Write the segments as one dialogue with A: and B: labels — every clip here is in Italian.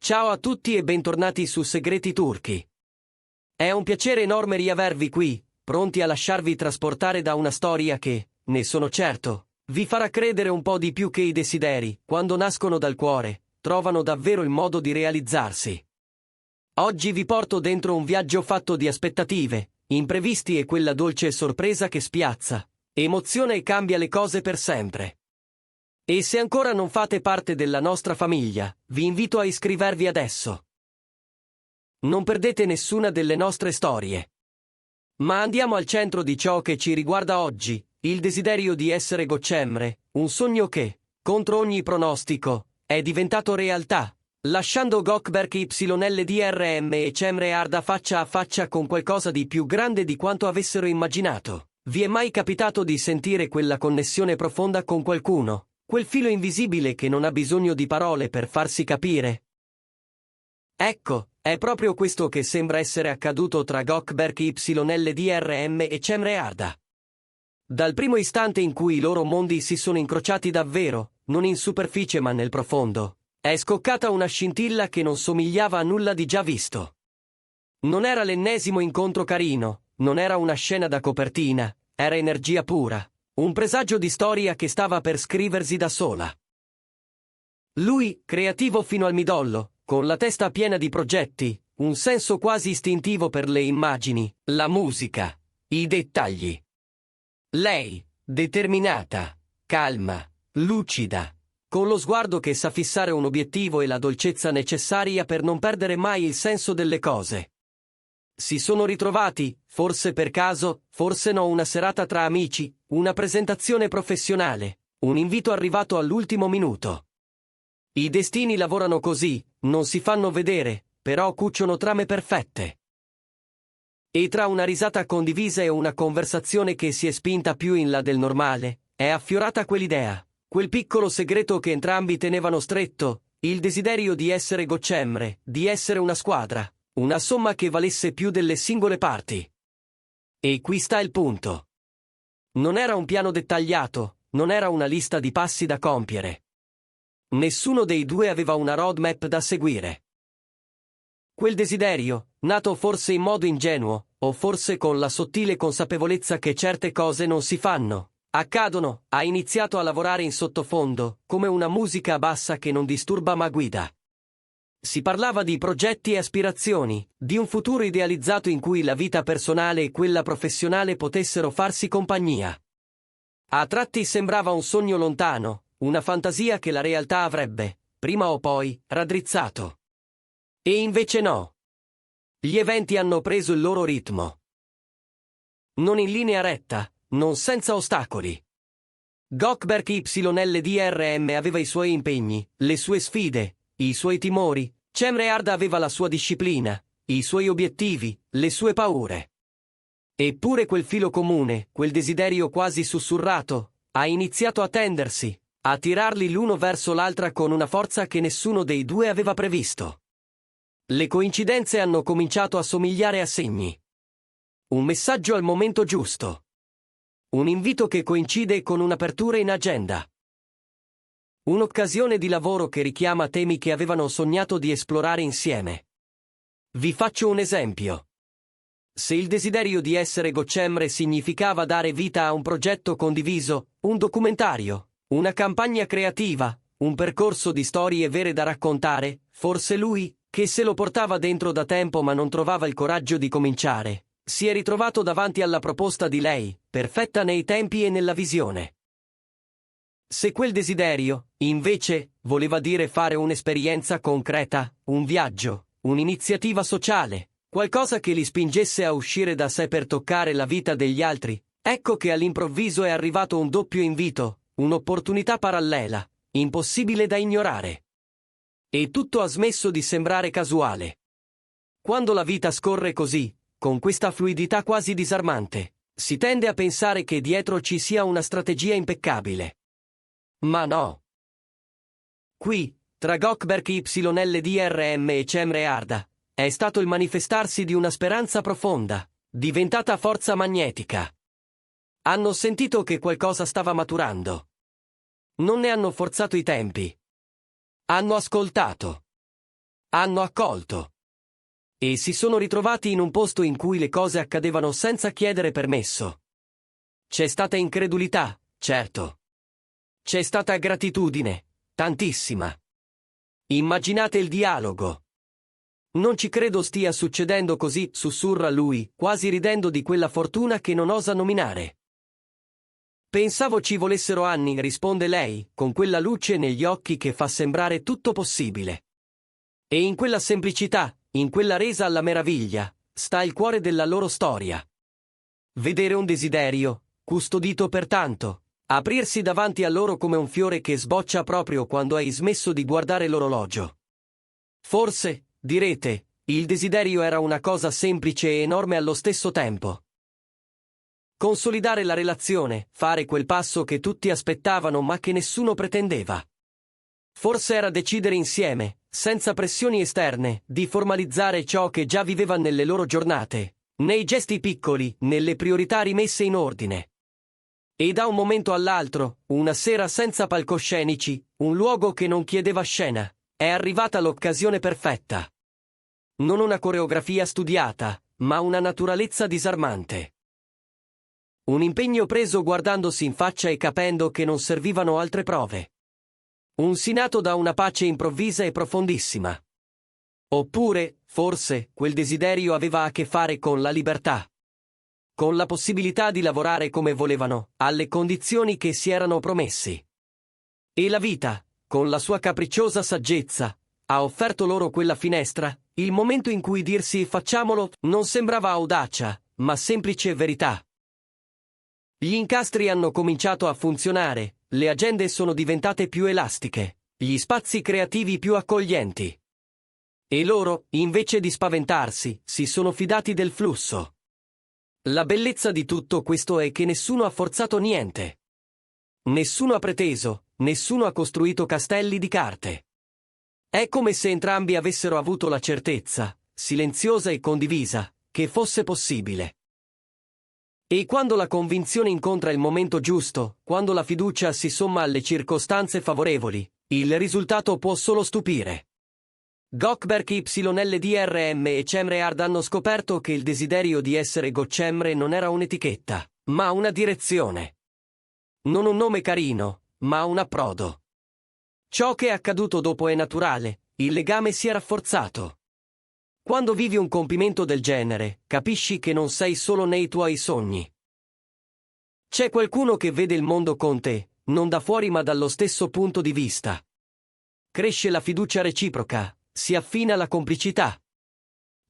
A: Ciao a tutti e bentornati su Segreti Turchi. È un piacere enorme riavervi qui, pronti a lasciarvi trasportare da una storia che, ne sono certo, vi farà credere un po' di più che i desideri, quando nascono dal cuore, trovano davvero il modo di realizzarsi. Oggi vi porto dentro un viaggio fatto di aspettative, imprevisti e quella dolce sorpresa che spiazza, emoziona e cambia le cose per sempre. E se ancora non fate parte della nostra famiglia, vi invito a iscrivervi adesso. Non perdete nessuna delle nostre storie. Ma andiamo al centro di ciò che ci riguarda oggi, il desiderio di essere Gökçemre, un sogno che, contro ogni pronostico, è diventato realtà, lasciando Gökberk YLDRM e Cemre Arda faccia a faccia con qualcosa di più grande di quanto avessero immaginato. Vi è mai capitato di sentire quella connessione profonda con qualcuno? Quel filo invisibile che non ha bisogno di parole per farsi capire? Ecco, è proprio questo che sembra essere accaduto tra Gökberk YLDRM e Cemre Arda. Dal primo istante in cui i loro mondi si sono incrociati davvero, non in superficie ma nel profondo, è scoccata una scintilla che non somigliava a nulla di già visto. Non era l'ennesimo incontro carino, non era una scena da copertina, era energia pura. Un presagio di storia che stava per scriversi da sola. Lui, creativo fino al midollo, con la testa piena di progetti, un senso quasi istintivo per le immagini, la musica, i dettagli. Lei, determinata, calma, lucida, con lo sguardo che sa fissare un obiettivo e la dolcezza necessaria per non perdere mai il senso delle cose. Si sono ritrovati, forse per caso, forse no, una serata tra amici, una presentazione professionale, un invito arrivato all'ultimo minuto. I destini lavorano così, non si fanno vedere, però cuciono trame perfette. E tra una risata condivisa e una conversazione che si è spinta più in là del normale, è affiorata quell'idea, quel piccolo segreto che entrambi tenevano stretto, il desiderio di essere Gökçemre, di essere una squadra. Una somma che valesse più delle singole parti. E qui sta il punto. Non era un piano dettagliato, non era una lista di passi da compiere. Nessuno dei due aveva una roadmap da seguire. Quel desiderio, nato forse in modo ingenuo, o forse con la sottile consapevolezza che certe cose non si fanno, accadono, ha iniziato a lavorare in sottofondo, come una musica bassa che non disturba ma guida. Si parlava di progetti e aspirazioni, di un futuro idealizzato in cui la vita personale e quella professionale potessero farsi compagnia. A tratti sembrava un sogno lontano, una fantasia che la realtà avrebbe, prima o poi, raddrizzato. E invece no. Gli eventi hanno preso il loro ritmo. Non in linea retta, non senza ostacoli. Gökberk YLDRM aveva i suoi impegni, le sue sfide, i suoi timori, Cemre Arda aveva la sua disciplina, i suoi obiettivi, le sue paure. Eppure quel filo comune, quel desiderio quasi sussurrato, ha iniziato a tendersi, a tirarli l'uno verso l'altra con una forza che nessuno dei due aveva previsto. Le coincidenze hanno cominciato a somigliare a segni. Un messaggio al momento giusto. Un invito che coincide con un'apertura in agenda. Un'occasione di lavoro che richiama temi che avevano sognato di esplorare insieme. Vi faccio un esempio. Se il desiderio di essere Gökçemre significava dare vita a un progetto condiviso, un documentario, una campagna creativa, un percorso di storie vere da raccontare, forse lui, che se lo portava dentro da tempo ma non trovava il coraggio di cominciare, si è ritrovato davanti alla proposta di lei, perfetta nei tempi e nella visione. Se quel desiderio, invece, voleva dire fare un'esperienza concreta, un viaggio, un'iniziativa sociale, qualcosa che li spingesse a uscire da sé per toccare la vita degli altri, ecco che all'improvviso è arrivato un doppio invito, un'opportunità parallela, impossibile da ignorare. E tutto ha smesso di sembrare casuale. Quando la vita scorre così, con questa fluidità quasi disarmante, si tende a pensare che dietro ci sia una strategia impeccabile. Ma no. Qui, tra Gökberk YLDRM e Cemre Arda, è stato il manifestarsi di una speranza profonda, diventata forza magnetica. Hanno sentito che qualcosa stava maturando. Non ne hanno forzato i tempi. Hanno ascoltato. Hanno accolto. E si sono ritrovati in un posto in cui le cose accadevano senza chiedere permesso. C'è stata incredulità, certo. C'è stata gratitudine, tantissima. Immaginate il dialogo. Non ci credo stia succedendo così, sussurra lui, quasi ridendo di quella fortuna che non osa nominare. Pensavo ci volessero anni, risponde lei, con quella luce negli occhi che fa sembrare tutto possibile. E in quella semplicità, in quella resa alla meraviglia, sta il cuore della loro storia. Vedere un desiderio, custodito per tanto, aprirsi davanti a loro come un fiore che sboccia proprio quando hai smesso di guardare l'orologio. Forse, direte, il desiderio era una cosa semplice e enorme allo stesso tempo. Consolidare la relazione, fare quel passo che tutti aspettavano ma che nessuno pretendeva. Forse era decidere insieme, senza pressioni esterne, di formalizzare ciò che già viveva nelle loro giornate, nei gesti piccoli, nelle priorità rimesse in ordine. E da un momento all'altro, una sera senza palcoscenici, un luogo che non chiedeva scena, è arrivata l'occasione perfetta. Non una coreografia studiata, ma una naturalezza disarmante. Un impegno preso guardandosi in faccia e capendo che non servivano altre prove. Un sinato da una pace improvvisa e profondissima. Oppure, forse, quel desiderio aveva a che fare con la libertà. Con la possibilità di lavorare come volevano, alle condizioni che si erano promessi. E la vita, con la sua capricciosa saggezza, ha offerto loro quella finestra, il momento in cui dirsi facciamolo non sembrava audacia, ma semplice verità. Gli incastri hanno cominciato a funzionare, le agende sono diventate più elastiche, gli spazi creativi più accoglienti. E loro, invece di spaventarsi, si sono fidati del flusso. La bellezza di tutto questo è che nessuno ha forzato niente. Nessuno ha preteso, nessuno ha costruito castelli di carte. È come se entrambi avessero avuto la certezza, silenziosa e condivisa, che fosse possibile. E quando la convinzione incontra il momento giusto, quando la fiducia si somma alle circostanze favorevoli, il risultato può solo stupire. Gökberk YLDRM e Cemre Ard hanno scoperto che il desiderio di essere Gocemre non era un'etichetta, ma una direzione. Non un nome carino, ma un approdo. Ciò che è accaduto dopo è naturale, il legame si è rafforzato. Quando vivi un compimento del genere, capisci che non sei solo nei tuoi sogni. C'è qualcuno che vede il mondo con te, non da fuori ma dallo stesso punto di vista. Cresce la fiducia reciproca, si affina la complicità.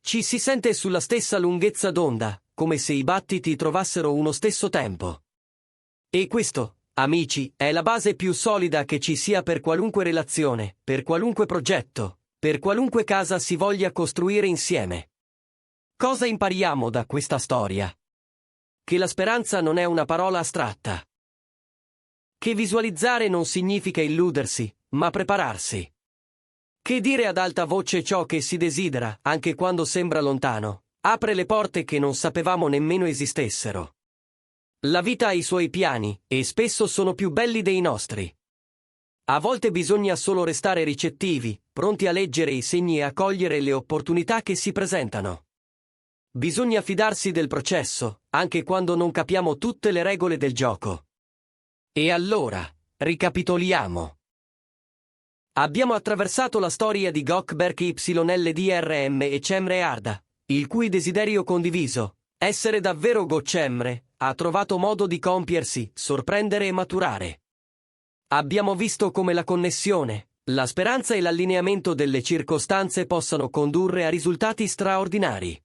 A: Ci si sente sulla stessa lunghezza d'onda, come se i battiti trovassero uno stesso tempo. E questo, amici, è la base più solida che ci sia per qualunque relazione, per qualunque progetto, per qualunque casa si voglia costruire insieme. Cosa impariamo da questa storia? Che la speranza non è una parola astratta. Che visualizzare non significa illudersi, ma prepararsi. Che dire ad alta voce ciò che si desidera, anche quando sembra lontano, apre le porte che non sapevamo nemmeno esistessero. La vita ha i suoi piani, e spesso sono più belli dei nostri. A volte bisogna solo restare ricettivi, pronti a leggere i segni e a cogliere le opportunità che si presentano. Bisogna fidarsi del processo, anche quando non capiamo tutte le regole del gioco. E allora, ricapitoliamo. Abbiamo attraversato la storia di Gökberk YLDRM e Cemre Arda, il cui desiderio condiviso, essere davvero Gocemre, ha trovato modo di compiersi, sorprendere e maturare. Abbiamo visto come la connessione, la speranza e l'allineamento delle circostanze possano condurre a risultati straordinari.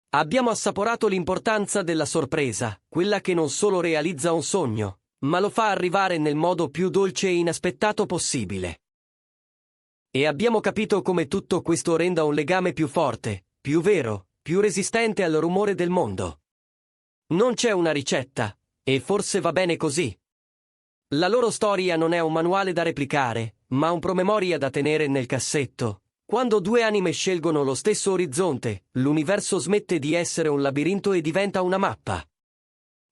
A: Abbiamo assaporato l'importanza della sorpresa, quella che non solo realizza un sogno, ma lo fa arrivare nel modo più dolce e inaspettato possibile. E abbiamo capito come tutto questo renda un legame più forte, più vero, più resistente al rumore del mondo. Non c'è una ricetta, e forse va bene così. La loro storia non è un manuale da replicare, ma un promemoria da tenere nel cassetto. Quando due anime scelgono lo stesso orizzonte, l'universo smette di essere un labirinto e diventa una mappa.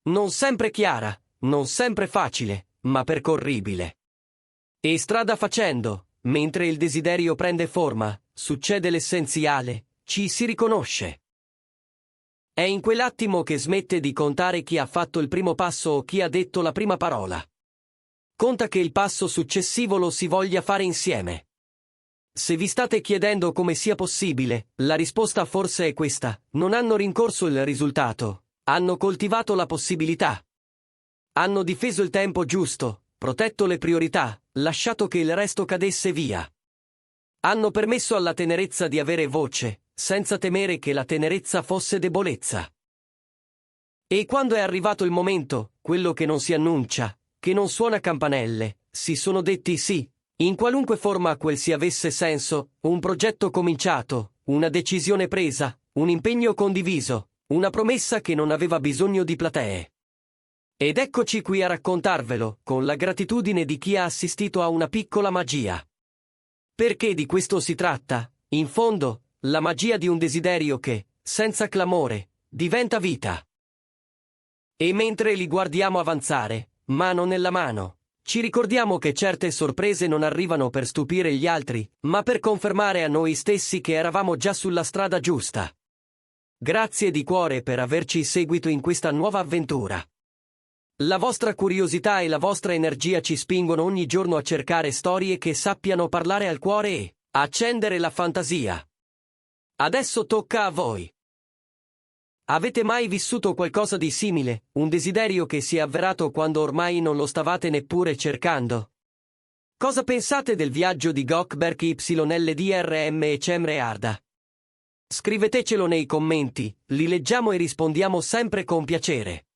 A: Non sempre chiara, non sempre facile, ma percorribile. E strada facendo, mentre il desiderio prende forma, succede l'essenziale, ci si riconosce. È in quell'attimo che smette di contare chi ha fatto il primo passo o chi ha detto la prima parola. Conta che il passo successivo lo si voglia fare insieme. Se vi state chiedendo come sia possibile, la risposta forse è questa: non hanno rincorso il risultato, hanno coltivato la possibilità. Hanno difeso il tempo giusto, protetto le priorità, lasciato che il resto cadesse via. Hanno permesso alla tenerezza di avere voce, senza temere che la tenerezza fosse debolezza. E quando è arrivato il momento, quello che non si annuncia, che non suona campanelle, si sono detti sì, in qualunque forma quel si avesse senso, un progetto cominciato, una decisione presa, un impegno condiviso, una promessa che non aveva bisogno di platee. Ed eccoci qui a raccontarvelo, con la gratitudine di chi ha assistito a una piccola magia. Perché di questo si tratta, in fondo, la magia di un desiderio che, senza clamore, diventa vita. E mentre li guardiamo avanzare, mano nella mano, ci ricordiamo che certe sorprese non arrivano per stupire gli altri, ma per confermare a noi stessi che eravamo già sulla strada giusta. Grazie di cuore per averci seguito in questa nuova avventura. La vostra curiosità e la vostra energia ci spingono ogni giorno a cercare storie che sappiano parlare al cuore e accendere la fantasia. Adesso tocca a voi. Avete mai vissuto qualcosa di simile, un desiderio che si è avverato quando ormai non lo stavate neppure cercando? Cosa pensate del viaggio di Gökberk YLDRM e Cemre Arda? Scrivetecelo nei commenti, li leggiamo e rispondiamo sempre con piacere.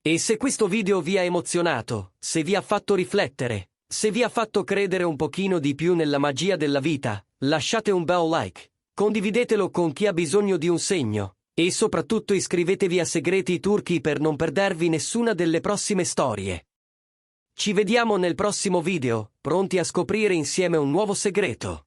A: E se questo video vi ha emozionato, se vi ha fatto riflettere, se vi ha fatto credere un pochino di più nella magia della vita, lasciate un bel like, condividetelo con chi ha bisogno di un segno, e soprattutto iscrivetevi a Segreti Turchi per non perdervi nessuna delle prossime storie. Ci vediamo nel prossimo video, pronti a scoprire insieme un nuovo segreto.